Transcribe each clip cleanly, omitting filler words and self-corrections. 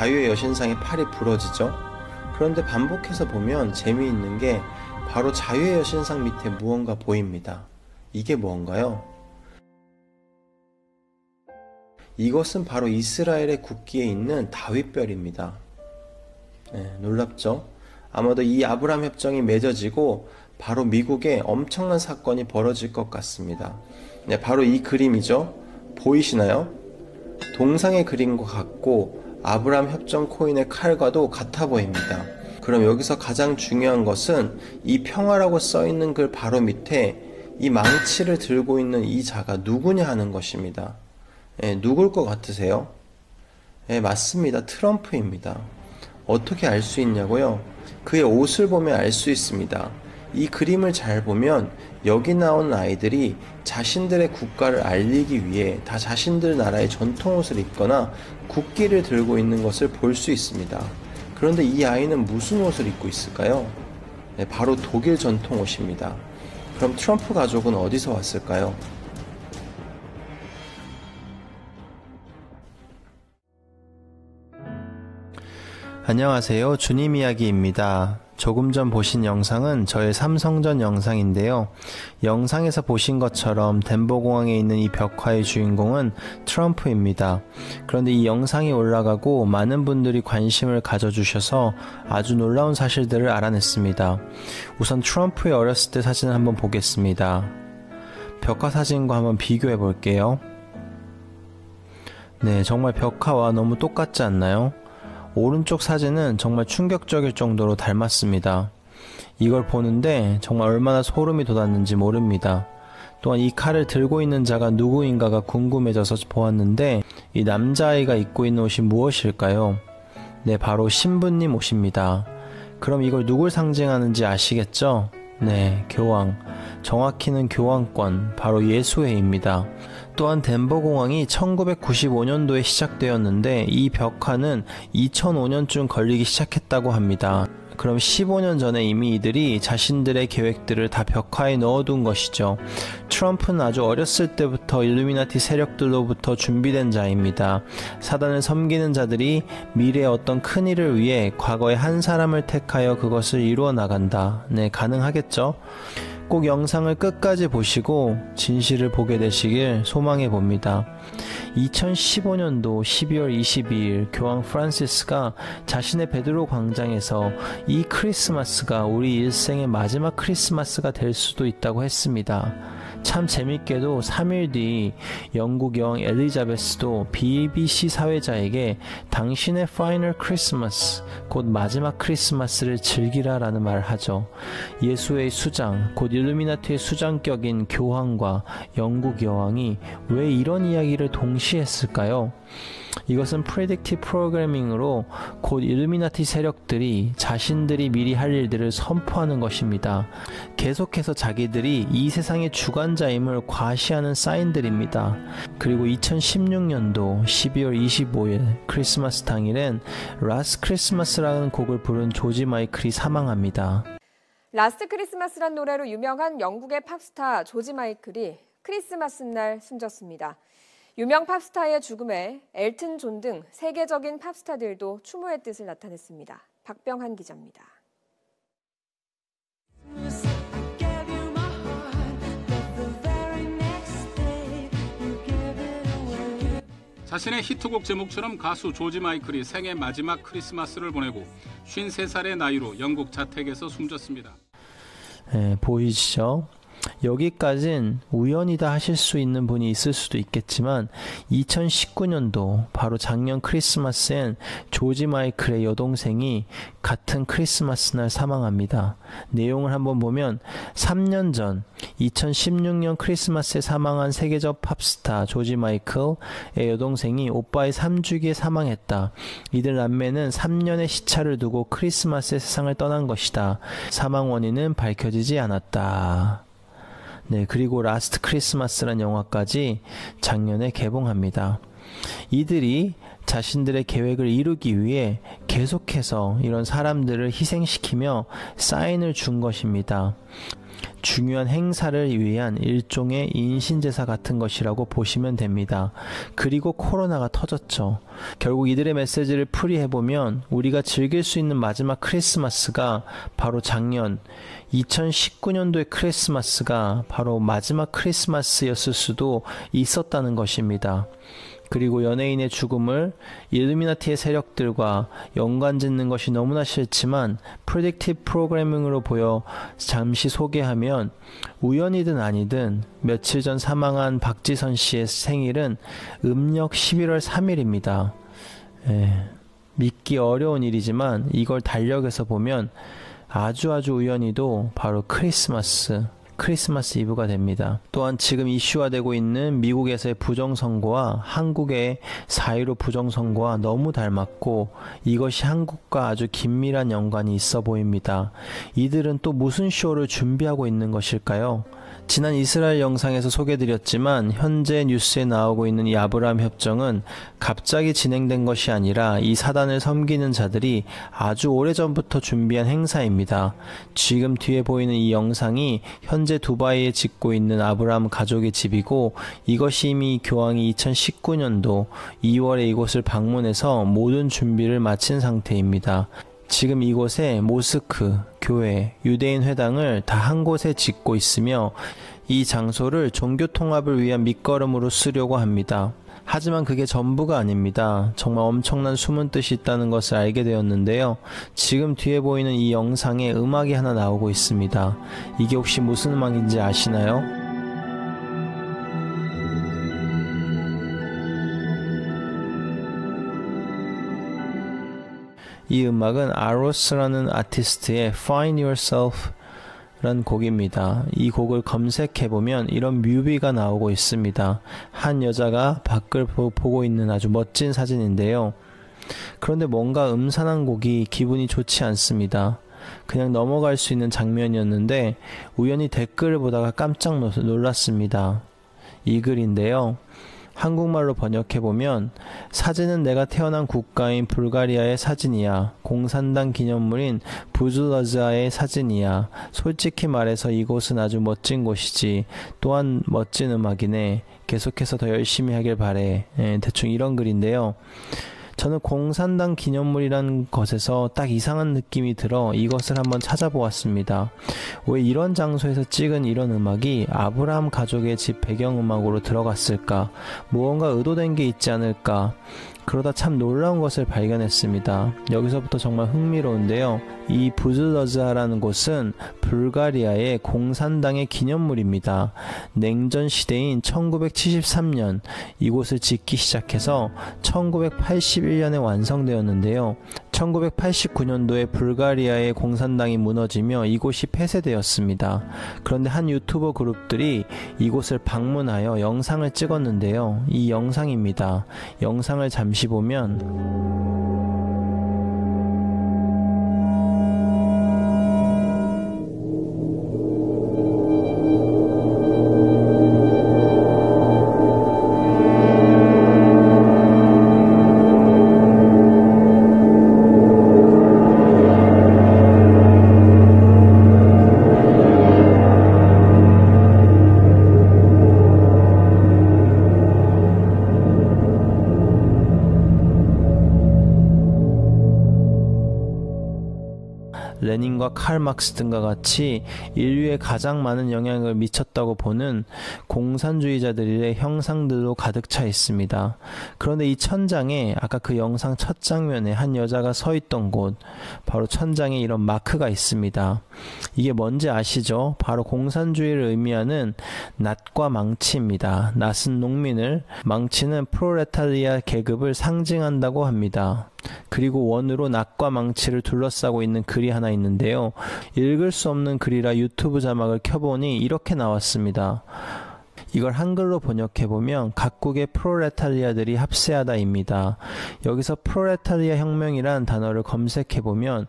자유의 여신상의 팔이 부러지죠. 그런데 반복해서 보면 재미있는 게 바로 자유의 여신상 밑에 무언가 보입니다. 이게 무언가요? 이것은 바로 이스라엘의 국기에 있는 다윗별입니다. 네, 놀랍죠? 아마도 이 아브라함 협정이 맺어지고 바로 미국에 엄청난 사건이 벌어질 것 같습니다. 네, 바로 이 그림이죠. 보이시나요? 동상의 그림과 같고 아브라함 협정 코인의 칼과도 같아 보입니다. 그럼 여기서 가장 중요한 것은 이 평화라고 써있는 글 바로 밑에 이 망치를 들고 있는 이 자가 누구냐 하는 것입니다. 누굴 것 같으세요? 맞습니다. 트럼프입니다. 어떻게 알 수 있냐고요? 그의 옷을 보면 알 수 있습니다. 이 그림을 잘 보면 여기 나오는 아이들이 자신들의 국가를 알리기 위해 다 자신들 나라의 전통 옷을 입거나 국기를 들고 있는 것을 볼 수 있습니다. 그런데 이 아이는 무슨 옷을 입고 있을까요? 바로 독일 전통 옷입니다. 그럼 트럼프 가족은 어디서 왔을까요? 안녕하세요. 주님 이야기입니다. 조금 전 보신 영상은 저의 삼성전 영상인데요. 영상에서 보신 것처럼 덴버공항에 있는 이 벽화의 주인공은 트럼프입니다. 그런데 이 영상이 올라가고 많은 분들이 관심을 가져주셔서 아주 놀라운 사실들을 알아냈습니다. 우선 트럼프의 어렸을 때 사진을 한번 보겠습니다. 벽화 사진과 한번 비교해 볼게요. 네, 정말 벽화와 너무 똑같지 않나요? 오른쪽 사진은 정말 충격적일 정도로 닮았습니다. 이걸 보는데 정말 얼마나 소름이 돋았는지 모릅니다. 또한 이 칼을 들고 있는 자가 누구인가가 궁금해져서 보았는데 이 남자아이가 입고 있는 옷이 무엇일까요? 네, 바로 신부님 옷입니다. 그럼 이걸 누굴 상징하는지 아시겠죠? 네, 교황. 정확히는 교황권, 바로 예수회입니다. 또한 덴버공항이 1995년도에 시작되었는데 이 벽화는 2005년쯤 걸리기 시작했다고 합니다. 그럼 15년 전에 이미 이들이 자신들의 계획들을 다 벽화에 넣어둔 것이죠. 트럼프는 아주 어렸을 때부터 일루미나티 세력들로부터 준비된 자입니다. 사단을 섬기는 자들이 미래의 어떤 큰 일을 위해 과거의 한 사람을 택하여 그것을 이루어 나간다. 네, 가능하겠죠? 꼭 영상을 끝까지 보시고 진실을 보게 되시길 소망해 봅니다. 2015년도 12월 22일 교황 프란시스가 자신의 베드로 광장에서 이 크리스마스가 우리 일생의 마지막 크리스마스가 될 수도 있다고 했습니다. 참 재밌게도 3일 뒤 영국 여왕 엘리자베스도 BBC 사회자에게 당신의 파이널 크리스마스, 곧 마지막 크리스마스를 즐기라 라는 말을 하죠. 예수의 수장, 곧 일루미나티의 수장격인 교황과 영국 여왕이 왜 이런 이야기를 동시에 했을까요? 이것은 프레딕티브 프로그래밍으로 곧 일루미나티 세력들이 자신들이 미리 할 일들을 선포하는 것입니다. 계속해서 자기들이 이 세상의 주관자임을 과시하는 사인들입니다. 그리고 2016년도 12월 25일 크리스마스 당일엔 라스트 크리스마스라는 곡을 부른 조지 마이클이 사망합니다. 라스트 크리스마스란 노래로 유명한 영국의 팝스타 조지 마이클이 크리스마스 날 숨졌습니다. 유명 팝스타의 죽음에 엘튼 존 등 세계적인 팝스타들도 추모의 뜻을 나타냈습니다. 박병한 기자입니다. 자신의 히트곡 제목처럼 가수 조지 마이클이 생애 마지막 크리스마스를 보내고 53살의 나이로 영국 자택에서 숨졌습니다. 네, 보이시죠? 여기까진 우연이다 하실 수 있는 분이 있을 수도 있겠지만 2019년도 바로 작년 크리스마스엔 조지 마이클의 여동생이 같은 크리스마스 날 사망합니다. 내용을 한번 보면 3년 전 2016년 크리스마스에 사망한 세계적 팝스타 조지 마이클의 여동생이 오빠의 3주기에 사망했다. 이들 남매는 3년의 시차를 두고 크리스마스의 세상을 떠난 것이다. 사망 원인은 밝혀지지 않았다. 네, 그리고 라스트 크리스마스란 영화까지 작년에 개봉합니다. 이들이 자신들의 계획을 이루기 위해 계속해서 이런 사람들을 희생시키며 사인을 준 것입니다. 중요한 행사를 위한 일종의 인신제사 같은 것이라고 보시면 됩니다. 그리고 코로나가 터졌죠. 결국 이들의 메시지를 풀이해보면 우리가 즐길 수 있는 마지막 크리스마스가 바로 작년 2019년도의 크리스마스가 바로 마지막 크리스마스였을 수도 있었다는 것입니다. 그리고 연예인의 죽음을 일루미나티의 세력들과 연관짓는 것이 너무나 싫지만 프리딕티브 프로그래밍으로 보여 잠시 소개하면 우연이든 아니든 며칠 전 사망한 박지선 씨의 생일은 음력 11월 3일입니다. 믿기 어려운 일이지만 이걸 달력에서 보면 아주 우연히도 바로 크리스마스 이브가 됩니다. 또한 지금 이슈화되고 있는 미국에서의 부정선거와 한국의 4.15 부정선거와 너무 닮았고 이것이 한국과 아주 긴밀한 연관이 있어 보입니다. 이들은 또 무슨 쇼를 준비하고 있는 것일까요? 지난 이스라엘 영상에서 소개드렸지만 현재 뉴스에 나오고 있는 이 아브라함 협정은 갑자기 진행된 것이 아니라 이 사단을 섬기는 자들이 아주 오래전부터 준비한 행사입니다. 지금 뒤에 보이는 이 영상이 현재 두바이에 짓고 있는 아브라함 가족의 집이고 이것이 이미 교황이 2019년도 2월에 이곳을 방문해서 모든 준비를 마친 상태입니다. 지금 이곳에 모스크, 교회, 유대인 회당을 다 한 곳에 짓고 있으며 이 장소를 종교 통합을 위한 밑거름으로 쓰려고 합니다. 하지만 그게 전부가 아닙니다. 정말 엄청난 숨은 뜻이 있다는 것을 알게 되었는데요. 지금 뒤에 보이는 이 영상에 음악이 하나 나오고 있습니다. 이게 혹시 무슨 음악인지 아시나요? 이 음악은 아로스라는 아티스트의 Find Yourself 라는 곡입니다. 이 곡을 검색해보면 이런 뮤비가 나오고 있습니다. 한 여자가 밖을 보고 있는 아주 멋진 사진인데요. 그런데 뭔가 음산한 곡이 기분이 좋지 않습니다. 그냥 넘어갈 수 있는 장면이었는데 우연히 댓글을 보다가 깜짝 놀랐습니다. 이 글인데요. 한국말로 번역해보면 사진은 내가 태어난 국가인 불가리아의 사진이야. 공산당 기념물인 부즈러즈아의 사진이야. 솔직히 말해서 이곳은 아주 멋진 곳이지. 또한 멋진 음악이네. 계속해서 더 열심히 하길 바래. 대충 이런 글인데요. 저는 공산당 기념물이라는 것에서 딱 이상한 느낌이 들어 이것을 한번 찾아보았습니다. 왜 이런 장소에서 찍은 이런 음악이 아브라함 가족의 집 배경음악으로 들어갔을까? 무언가 의도된 게 있지 않을까? 그러다 참 놀라운 것을 발견했습니다. 여기서부터 정말 흥미로운데요. 이 부즈러즈아라는 곳은 불가리아의 공산당의 기념물입니다. 냉전 시대인 1973년 이곳을 짓기 시작해서 1981년에 완성되었는데요. 1989년도에 불가리아의 공산당이 무너지며 이곳이 폐쇄되었습니다. 그런데 한 유튜버 그룹들이 이곳을 방문하여 영상을 찍었는데요. 이 영상입니다. 영상을 잠시 보면 레닌과 칼 막스 등과 같이 인류에 가장 많은 영향을 미쳤다고 보는 공산주의자들의 형상들로 가득 차 있습니다. 그런데 이 천장에 아까 그 영상 첫 장면에 한 여자가 서 있던 곳, 바로 천장에 이런 마크가 있습니다. 이게 뭔지 아시죠? 바로 공산주의를 의미하는 낫과 망치입니다. 낫은 농민을, 망치는 프로레타리아 계급을 상징한다고 합니다. 그리고 원으로 낫과 망치를 둘러싸고 있는 글이 하나 있는데요. 읽을 수 없는 글이라 유튜브 자막을 켜보니 이렇게 나왔습니다. 이걸 한글로 번역해보면 각국의 프로레타리아들이 합세하다입니다. 여기서 프로레타리아 혁명이란 단어를 검색해보면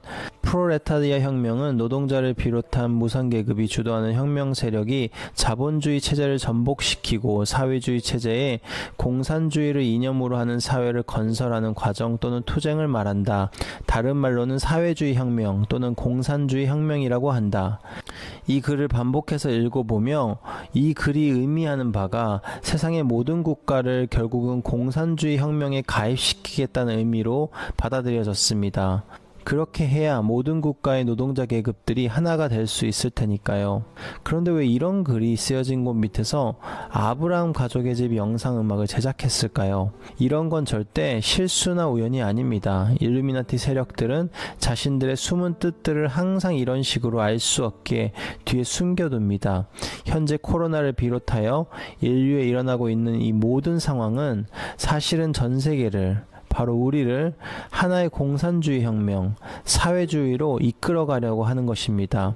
프롤레타리아 혁명은 노동자를 비롯한 무상계급이 주도하는 혁명 세력이 자본주의 체제를 전복시키고 사회주의 체제에 공산주의를 이념으로 하는 사회를 건설하는 과정 또는 투쟁을 말한다. 다른 말로는 사회주의 혁명 또는 공산주의 혁명이라고 한다. 이 글을 반복해서 읽어보며 이 글이 의미하는 바가 세상의 모든 국가를 결국은 공산주의 혁명에 가입시키겠다는 의미로 받아들여졌습니다. 그렇게 해야 모든 국가의 노동자 계급들이 하나가 될 수 있을 테니까요. 그런데 왜 이런 글이 쓰여진 곳 밑에서 아브라함 가족의 집 영상음악을 제작했을까요? 이런 건 절대 실수나 우연이 아닙니다. 일루미나티 세력들은 자신들의 숨은 뜻들을 항상 이런 식으로 알 수 없게 뒤에 숨겨둡니다. 현재 코로나를 비롯하여 인류에 일어나고 있는 이 모든 상황은 사실은 전 세계를 바로 우리를 하나의 공산주의 혁명, 사회주의로 이끌어가려고 하는 것입니다.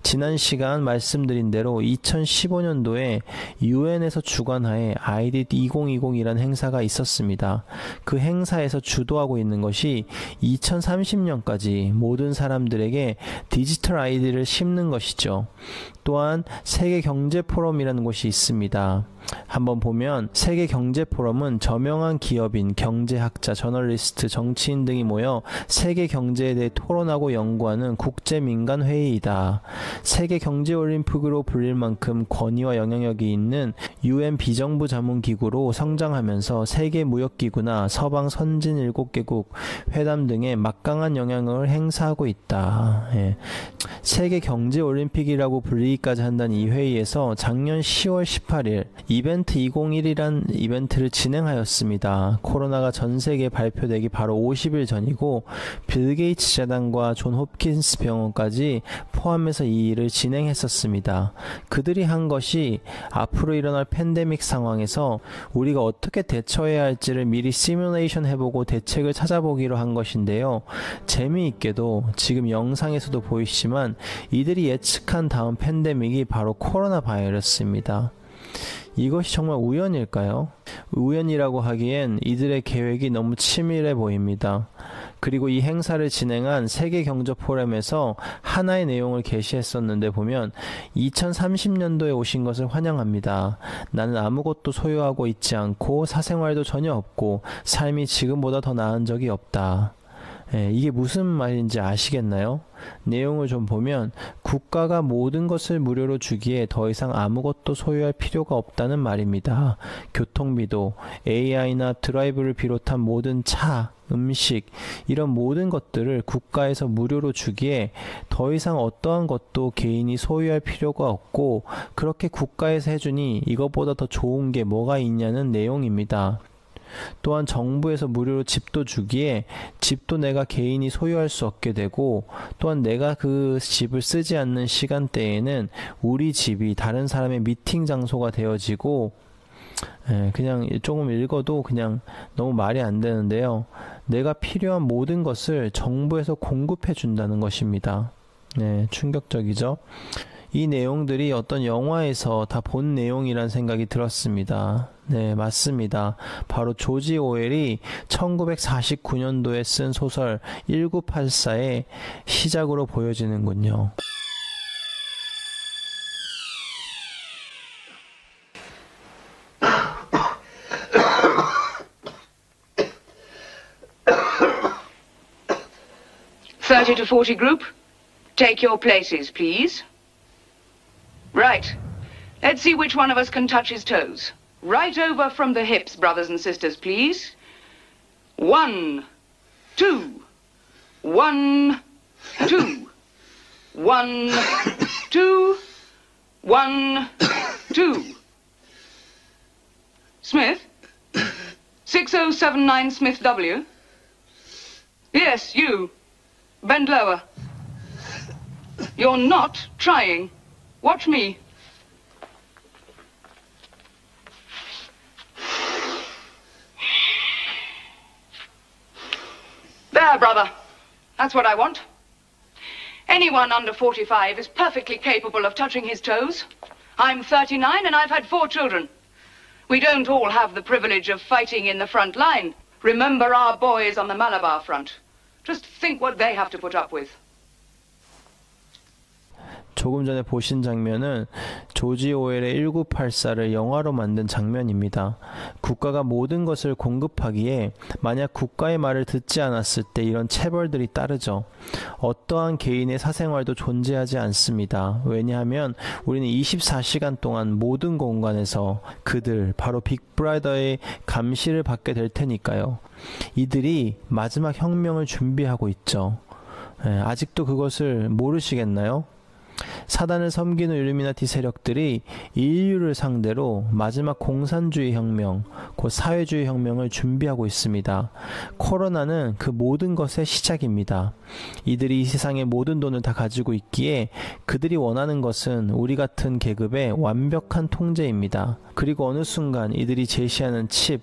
지난 시간 말씀드린 대로 2015년도에 UN에서 주관하에 아이디 2020이라는 행사가 있었습니다. 그 행사에서 주도하고 있는 것이 2030년까지 모든 사람들에게 디지털 아이디를 심는 것이죠. 또한 세계경제포럼이라는 곳이 있습니다. 한번 보면 세계경제포럼은 저명한 기업인, 경제학자, 저널리스트, 정치인 등이 모여 세계 경제에 대해 토론하고 연구하는 국제민간회의이다. 세계경제올림픽으로 불릴 만큼 권위와 영향력이 있는 UN 비정부 자문기구로 성장하면서 세계무역기구나 서방 선진 7개국 회담 등에 막강한 영향을 행사하고 있다. 세계경제올림픽이라고 불리기까지 한다는 이 회의에서 작년 10월 18일 이벤트 201이란 이벤트를 진행하였습니다. 코로나가 전 세계에 발표되기 바로 50일 전이고 빌 게이츠 재단과 존 홉킨스 병원까지 포함해서 이 일을 진행했었습니다. 그들이 한 것이 앞으로 일어날 팬데믹 상황에서 우리가 어떻게 대처해야 할지를 미리 시뮬레이션 해보고 대책을 찾아보기로 한 것인데요. 재미있게도 지금 영상에서도 보이시지만 이들이 예측한 다음 팬데믹이 바로 코로나 바이러스입니다. 이것이 정말 우연일까요? 우연이라고 하기엔 이들의 계획이 너무 치밀해 보입니다. 그리고 이 행사를 진행한 세계경제포럼에서 하나의 내용을 게시했었는데 보면 2030년도에 오신 것을 환영합니다. 나는 아무것도 소유하고 있지 않고 사생활도 전혀 없고 삶이 지금보다 더 나은 적이 없다. 이게 무슨 말인지 아시겠나요? 내용을 좀 보면 국가가 모든 것을 무료로 주기에 더 이상 아무것도 소유할 필요가 없다는 말입니다. 교통비도 AI나 드라이브를 비롯한 모든 차, 음식 이런 모든 것들을 국가에서 무료로 주기에 더 이상 어떠한 것도 개인이 소유할 필요가 없고 그렇게 국가에서 해주니 이것보다 더 좋은 게 뭐가 있냐는 내용입니다. 또한 정부에서 무료로 집도 주기에 집도 내가 개인이 소유할 수 없게 되고 또한 내가 그 집을 쓰지 않는 시간대에는 우리 집이 다른 사람의 미팅 장소가 되어지고 그냥 조금 읽어도 그냥 너무 말이 안 되는데요. 내가 필요한 모든 것을 정부에서 공급해 준다는 것입니다. 충격적이죠. 이 내용들이 어떤 영화에서 다 본 내용이란 생각이 들었습니다. 네, 맞습니다. 바로 조지 오웰이 1949년도에 쓴 소설 1984의 시작으로 보여지는군요. (30 to 40 group, take your places, please. Right. Let's see which one of us can touch his toes. Right over from the hips, brothers and sisters, please. 1, 2. 1, 2. 1, 2. 1, 2. Smith? 6079 Smith W? Yes, you. Bend lower. You're not trying. Watch me. There, brother. That's what I want. Anyone under 45 is perfectly capable of touching his toes. I'm 39 and I've had 4 children. We don't all have the privilege of fighting in the front line. Remember our boys on the Malabar front. Just think what they have to put up with. 조금 전에 보신 장면은 조지 오웰의 1984를 영화로 만든 장면입니다. 국가가 모든 것을 공급하기에 만약 국가의 말을 듣지 않았을 때 이런 체벌들이 따르죠. 어떠한 개인의 사생활도 존재하지 않습니다. 왜냐하면 우리는 24시간 동안 모든 공간에서 그들, 바로 빅브라더의 감시를 받게 될 테니까요. 이들이 마지막 혁명을 준비하고 있죠. 아직도 그것을 모르시겠나요? 사단을 섬기는 일루미나티 세력들이 인류를 상대로 마지막 공산주의 혁명, 곧 사회주의 혁명을 준비하고 있습니다. 코로나는 그 모든 것의 시작입니다. 이들이 이 세상의 모든 돈을 다 가지고 있기에 그들이 원하는 것은 우리 같은 계급의 완벽한 통제입니다. 그리고 어느 순간 이들이 제시하는 칩,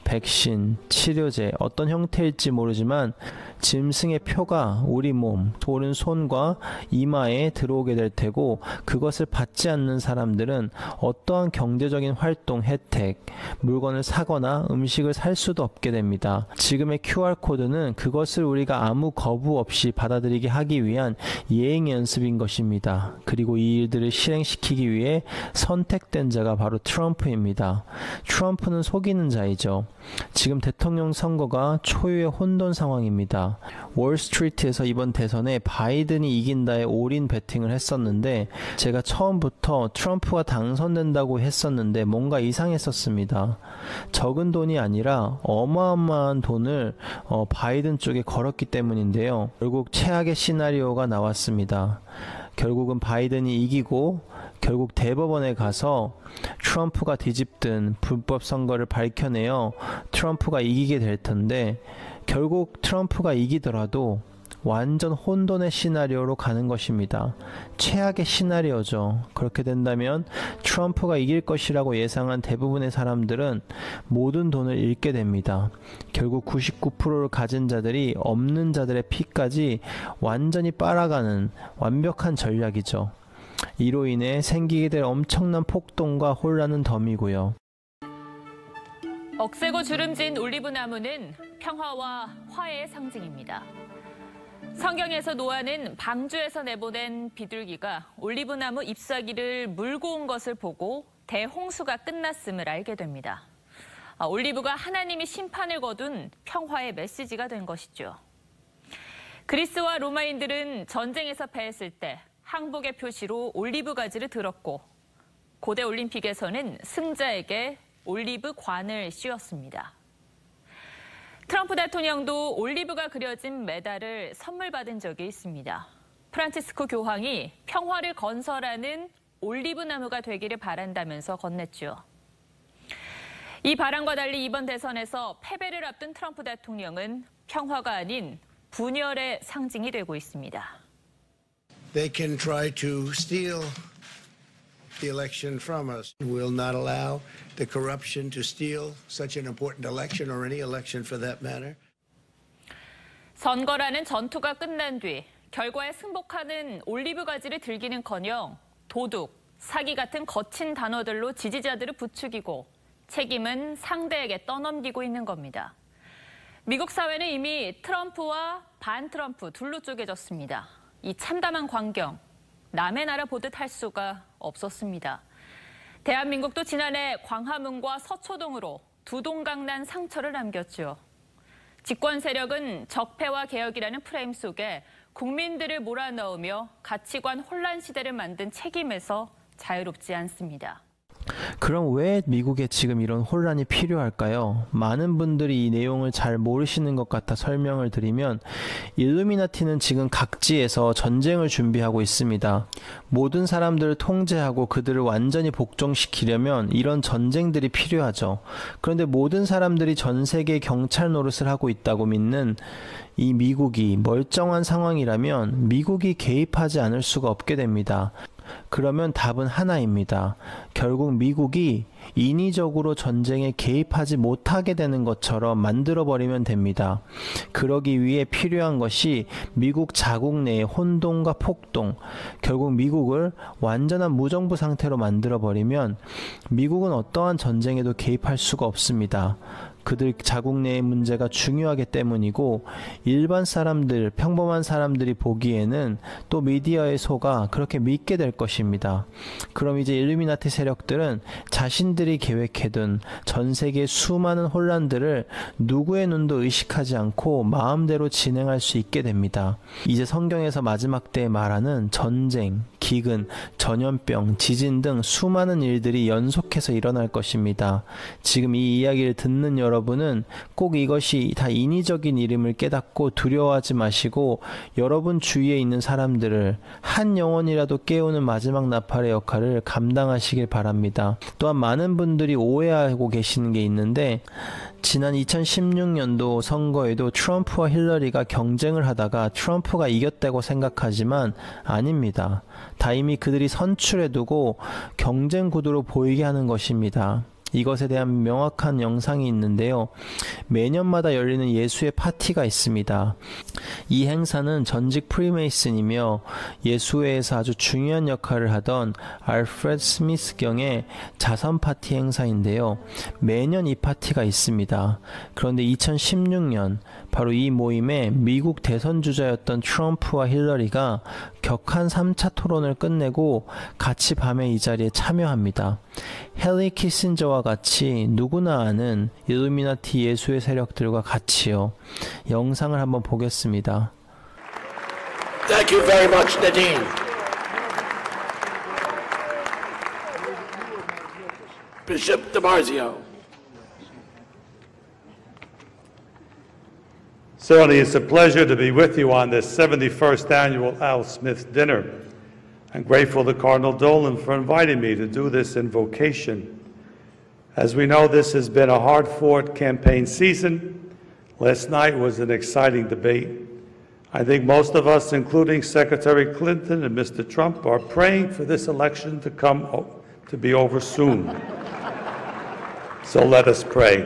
백신, 치료제, 어떤 형태일지 모르지만 짐승의 표가 우리 몸, 오른손과 이마에 들어오게 될 테고 그것을 받지 않는 사람들은 어떠한 경제적인 활동, 혜택, 물건을 사거나 음식을 살 수도 없게 됩니다. 지금의 QR코드는 그것을 우리가 아무 거부 없이 받아들이게 하기 위한 예행 연습인 것입니다. 그리고 이 일들을 실행시키기 위해 선택된 자가 바로 트럼프입니다. 트럼프는 속이는 자이죠. 지금 대통령 선거가 초유의 혼돈 상황입니다. 월스트리트에서 이번 대선에 바이든이 이긴다에 올인 베팅을 했었는데 제가 처음부터 트럼프가 당선된다고 했었는데 뭔가 이상했었습니다. 적은 돈이 아니라 어마어마한 돈을 바이든 쪽에 걸었기 때문인데요. 결국 최악의 시나리오가 나왔습니다. 결국은 바이든이 이기고 결국 대법원에 가서 트럼프가 뒤집든 불법 선거를 밝혀내어 트럼프가 이기게 될 텐데 결국 트럼프가 이기더라도 완전 혼돈의 시나리오로 가는 것입니다. 최악의 시나리오죠. 그렇게 된다면 트럼프가 이길 것이라고 예상한 대부분의 사람들은 모든 돈을 잃게 됩니다. 결국 99%를 가진 자들이 없는 자들의 피까지 완전히 빨아가는 완벽한 전략이죠. 이로 인해 생기게 될 엄청난 폭동과 혼란은 덤이고요. 억세고 주름진 올리브나무는 평화와 화해의 상징입니다. 성경에서 노아는 방주에서 내보낸 비둘기가 올리브나무 잎사귀를 물고 온 것을 보고 대홍수가 끝났음을 알게 됩니다. 올리브가 하나님이 심판을 거둔 평화의 메시지가 된 것이죠. 그리스와 로마인들은 전쟁에서 패했을 때 항복의 표시로 올리브 가지를 들었고 고대 올림픽에서는 승자에게 올리브 관을 씌웠습니다. 트럼프 대통령도 올리브가 그려진 메달을 선물 받은 적이 있습니다. 프란치스코 교황이 평화를 건설하는 올리브 나무가 되기를 바란다면서 건넸죠. 이 바람과 달리 이번 대선에서 패배를 앞둔 트럼프 대통령은 평화가 아닌 분열의 상징이 되고 있습니다. They can try to steal the election from us. We'll not allow the corruption to steal such an important election or any election for that matter. 선거라는 전투가 끝난 뒤 결과에 승복하는 올리브 가지를 들기는커녕 도둑, 사기 같은 거친 단어들로 지지자들을 부추기고 책임은 상대에게 떠넘기고 있는 겁니다. 미국 사회는 이미 트럼프와 반 트럼프 둘로 쪼개졌습니다. 이 참담한 광경, 남의 나라 보듯 할 수가 없었습니다. 대한민국도 지난해 광화문과 서초동으로 두 동강 난 상처를 남겼죠. 집권 세력은 적폐와 개혁이라는 프레임 속에 국민들을 몰아넣으며 가치관 혼란 시대를 만든 책임에서 자유롭지 않습니다. 그럼 왜 미국에 지금 이런 혼란이 필요할까요? 많은 분들이 이 내용을 잘 모르시는 것 같아 설명을 드리면 일루미나티는 지금 각지에서 전쟁을 준비하고 있습니다. 모든 사람들을 통제하고 그들을 완전히 복종시키려면 이런 전쟁들이 필요하죠. 그런데 모든 사람들이 전 세계 경찰 노릇을 하고 있다고 믿는 이 미국이 멀쩡한 상황이라면 미국이 개입하지 않을 수가 없게 됩니다. 그러면 답은 하나입니다. 결국 미국이 인위적으로 전쟁에 개입하지 못하게 되는 것처럼 만들어버리면 됩니다. 그러기 위해 필요한 것이 미국 자국 내의 혼돈과 폭동, 결국 미국을 완전한 무정부 상태로 만들어버리면 미국은 어떠한 전쟁에도 개입할 수가 없습니다. 그들 자국 내의 문제가 중요하기 때문이고 일반 사람들, 평범한 사람들이 보기에는 또 미디어의 소가 그렇게 믿게 될 것입니다. 그럼 이제 일루미나티 세력들은 자신들이 계획해둔 전 세계의 수많은 혼란들을 누구의 눈도 의식하지 않고 마음대로 진행할 수 있게 됩니다. 이제 성경에서 마지막 때에 말하는 전쟁, 기근, 전염병, 지진 등 수많은 일들이 연속해서 일어날 것입니다. 지금 이 이야기를 듣는 여러분은 꼭 이것이 다 인위적인 일임을 깨닫고 두려워하지 마시고 여러분 주위에 있는 사람들을 한 영혼이라도 깨우는 마지막 나팔의 역할을 감당하시길 바랍니다. 또한 많은 분들이 오해하고 계시는 게 있는데 지난 2016년도 선거에도 트럼프와 힐러리가 경쟁을 하다가 트럼프가 이겼다고 생각하지만 아닙니다. 다 이미 그들이 선출해두고 경쟁 구도로 보이게 하는 것입니다. 이것에 대한 명확한 영상이 있는데요. 매년마다 열리는 예수의 파티가 있습니다. 이 행사는 전직 프리메이슨이며 예수회에서 아주 중요한 역할을 하던 알프레드 스미스경의 자선 파티 행사인데요. 매년 이 파티가 있습니다. 그런데 2016년 바로 이 모임에 미국 대선 주자였던 트럼프와 힐러리가 격한 3차 토론을 끝내고 같이 밤에 이 자리에 참여합니다. 헨리 키신저와 같이 누구나 아는 일루미나티 예수의 세력들과 같이요. 영상을 한번 보겠습니다. Thank you very much, Nadine. Bishop DiMarzio. Certainly, it's a pleasure to be with you on this 71st annual Al Smith dinner. I'm grateful to Cardinal Dolan for inviting me to do this invocation. As we know, this has been a hard-fought campaign season. Last night was an exciting debate. I think most of us, including Secretary Clinton and Mr. Trump, are praying for this election to be over soon. So let us pray.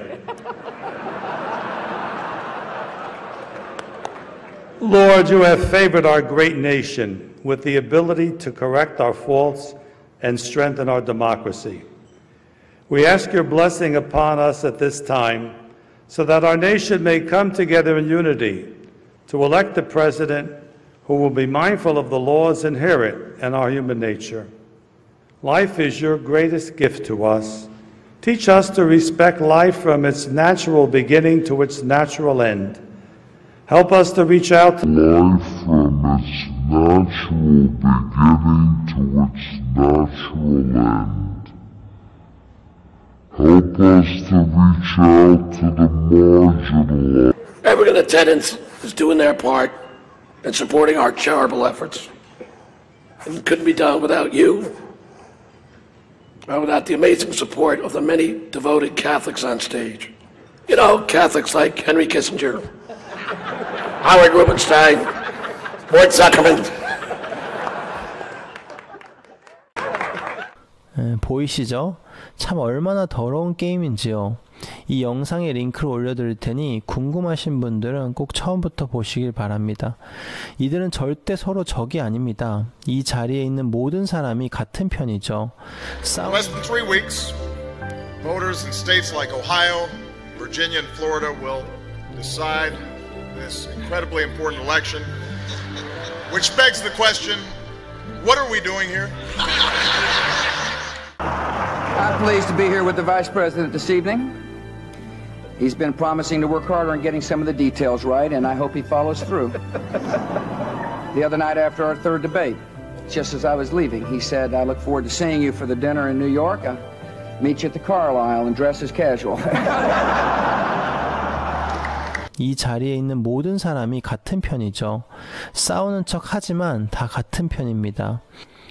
Lord, you have favored our great nation with the ability to correct our faults and strengthen our democracy. We ask your blessing upon us at this time so that our nation may come together in unity to elect a president who will be mindful of the laws inherent in our human nature. Life is your greatest gift to us. Teach us to respect life from its natural beginning to its natural end. Help us to reach out to life from its natural beginning to its natural end. Help us to reach out to the marginalized. Everyone in attendance is doing their part in supporting our charitable efforts. It couldn't be done without you, or without the amazing support of the many devoted Catholics on stage. You know, Catholics like Henry Kissinger, Howard Rubenstein, Mort Zuckerman. 보이시죠? 참 얼마나 더러운 게임인지요. 이 영상에 링크를 올려드릴 테니 궁금하신 분들은 꼭 처음부터 보시길 바랍니다. 이들은 절대 서로 적이 아닙니다. 이 자리에 있는 모든 사람이 같은 편이죠. Less than 3 weeks, voters in states like Ohio, Virginia, and Florida will decide this incredibly important election, which begs the question, what are we doing here? I'm pleased to be here with the Vice President this evening. He's been promising to work harder on getting some of the details right, and I hope he follows through. The other night after our third debate, just as I was leaving, he said, I look forward to seeing you for the dinner in New York. I'll meet you at the Carlisle and dress as casual. 이 자리에 있는 모든 사람이 같은 편이죠. 싸우는 척 하지만 다 같은 편입니다.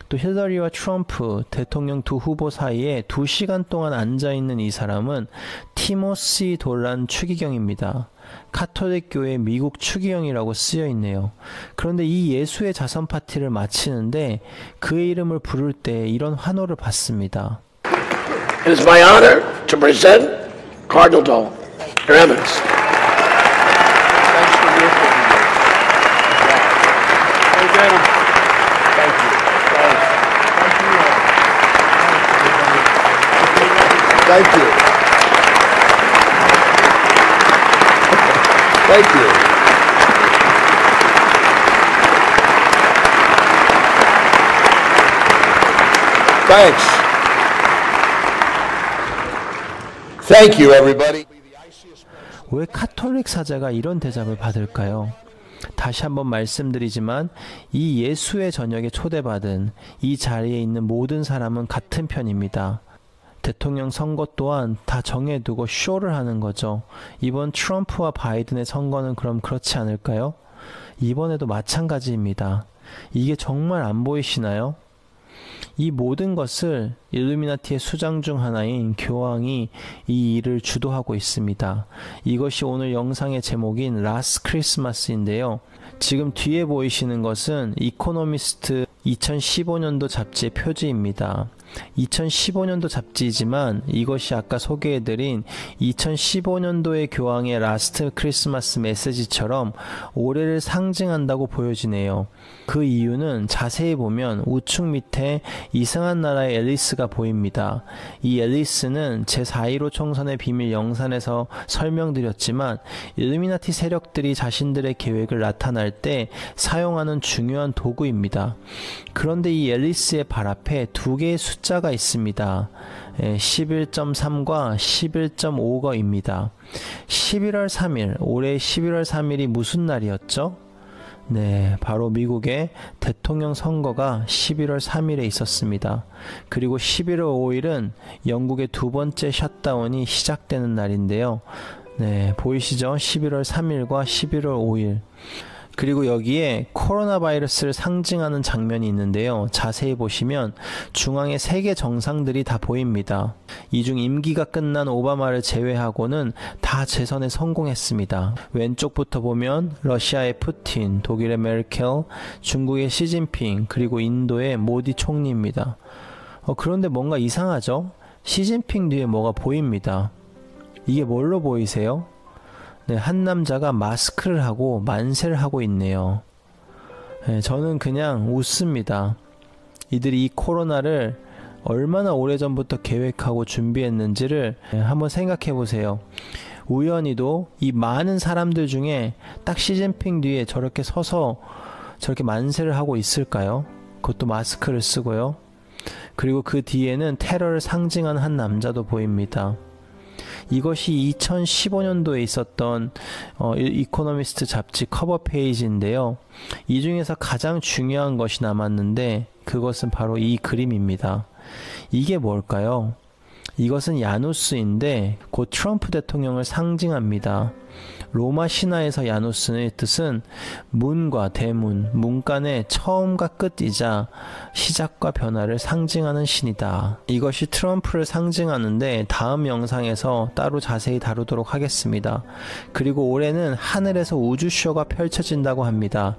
또 힐러리와 트럼프 대통령 두 후보 사이에 2시간 동안 앉아있는 이 사람은 티모시 돌란 추기경입니다. 카톨릭 교회 미국 추기경이라고 쓰여있네요. 그런데 이 예수의 자선 파티를 마치는데 그의 이름을 부를 때 이런 환호를 받습니다. It is my honor to present Cardinal Dolan, Your Eminence. Thank you. Thank you. Thanks. Thank you, everybody. 왜 카톨릭 사제가 이런 대접을 받을까요? 다시 한번 말씀드리지만 이 예수의 저녁에 초대받은 이 자리에 있는 모든 사람은 같은 편입니다. 대통령 선거 또한 다 정해두고 쇼를 하는 거죠. 이번 트럼프와 바이든의 선거는 그럼 그렇지 않을까요? 이번에도 마찬가지입니다. 이게 정말 안 보이시나요? 이 모든 것을 일루미나티의 수장 중 하나인 교황이 이 일을 주도하고 있습니다. 이것이 오늘 영상의 제목인 라스트 크리스마스인데요. 지금 뒤에 보이시는 것은 이코노미스트 2015년도 잡지의 표지입니다. 2015년도 잡지이지만 이것이 아까 소개해드린 2015년도의 교황의 라스트 크리스마스 메시지처럼 올해를 상징한다고 보여지네요. 그 이유는 자세히 보면 우측 밑에 이상한 나라의 앨리스가 보입니다. 이 앨리스는 제4.15 총선의 비밀 영상에서 설명드렸지만 일루미나티 세력들이 자신들의 계획을 나타낼 때 사용하는 중요한 도구입니다. 그런데 이 앨리스의 발 앞에 두 개의 숫자가 있습니다. 11.3과 11.5거입니다. 11월 3일, 올해 11월 3일이 무슨 날이었죠? 네, 바로 미국의 대통령 선거가 11월 3일에 있었습니다. 그리고 11월 5일은 영국의 두 번째 셧다운이 시작되는 날인데요. 네, 보이시죠? 11월 3일과 11월 5일. 그리고 여기에 코로나 바이러스를 상징하는 장면이 있는데요. 자세히 보시면 중앙에 3개 정상들이 다 보입니다. 이 중 임기가 끝난 오바마를 제외하고는 다 재선에 성공했습니다. 왼쪽부터 보면 러시아의 푸틴, 독일의 메르켈, 중국의 시진핑, 그리고 인도의 모디 총리입니다. 그런데 뭔가 이상하죠? 시진핑 뒤에 뭐가 보입니다. 이게 뭘로 보이세요? 네, 한 남자가 마스크를 하고 만세를 하고 있네요. 네, 저는 그냥 웃습니다. 이들이 이 코로나를 얼마나 오래전부터 계획하고 준비했는지를 한번 생각해 보세요. 우연히도 이 많은 사람들 중에 딱 시진핑 뒤에 저렇게 서서 저렇게 만세를 하고 있을까요? 그것도 마스크를 쓰고요. 그리고 그 뒤에는 테러를 상징하는 한 남자도 보입니다. 이것이 2015년도에 있었던 이코노미스트 잡지 커버 페이지인데요. 이 중에서 가장 중요한 것이 남았는데 그것은 바로 이 그림입니다. 이게 뭘까요? 이것은 야누스인데 곧 트럼프 대통령을 상징합니다. 로마 신화에서 야누스의 뜻은 문과 대문, 문간의 처음과 끝이자 시작과 변화를 상징하는 신이다. 이것이 트럼프를 상징하는데 다음 영상에서 따로 자세히 다루도록 하겠습니다. 그리고 올해는 하늘에서 우주쇼가 펼쳐진다고 합니다.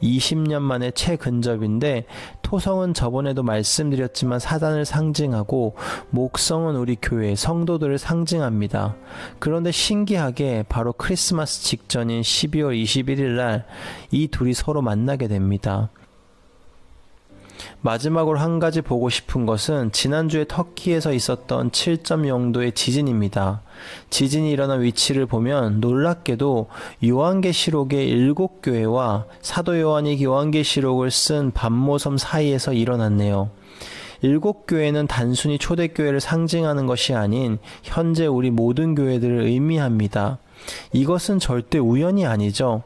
20년 만에 최근접인데 토성은 저번에도 말씀드렸지만 사단을 상징하고 목성은 우리 교회 성도들을 상징합니다. 그런데 신기하게 바로 크리스마스 직전인 12월 21일 날 이 둘이 서로 만나게 됩니다. 마지막으로 한 가지 보고 싶은 것은 지난주에 터키에서 있었던 7.0도의 지진입니다. 지진이 일어난 위치를 보면 놀랍게도 요한계시록의 7교회와 사도 요한이 요한계시록을 쓴 반모섬 사이에서 일어났네요. 7교회는 단순히 초대교회를 상징하는 것이 아닌 현재 우리 모든 교회들을 의미합니다. 이것은 절대 우연이 아니죠.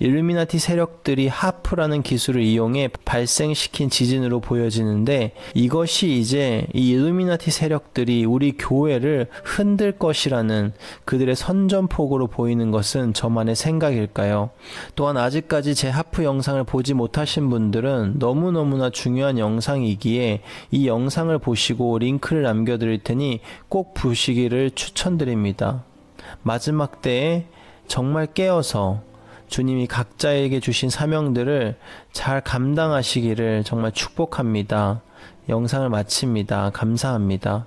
일루미나티 세력들이 하프라는 기술을 이용해 발생시킨 지진으로 보여지는데 이것이 이제 이 일루미나티 세력들이 우리 교회를 흔들 것이라는 그들의 선전포고로 보이는 것은 저만의 생각일까요? 또한 아직까지 제 하프 영상을 보지 못하신 분들은 너무너무나 중요한 영상이기에 이 영상을 보시고 링크를 남겨드릴 테니 꼭 보시기를 추천드립니다. 마지막 때에 정말 깨어서 주님이 각자에게 주신 사명들을 잘 감당하시기를 정말 축복합니다. 영상을 마칩니다. 감사합니다.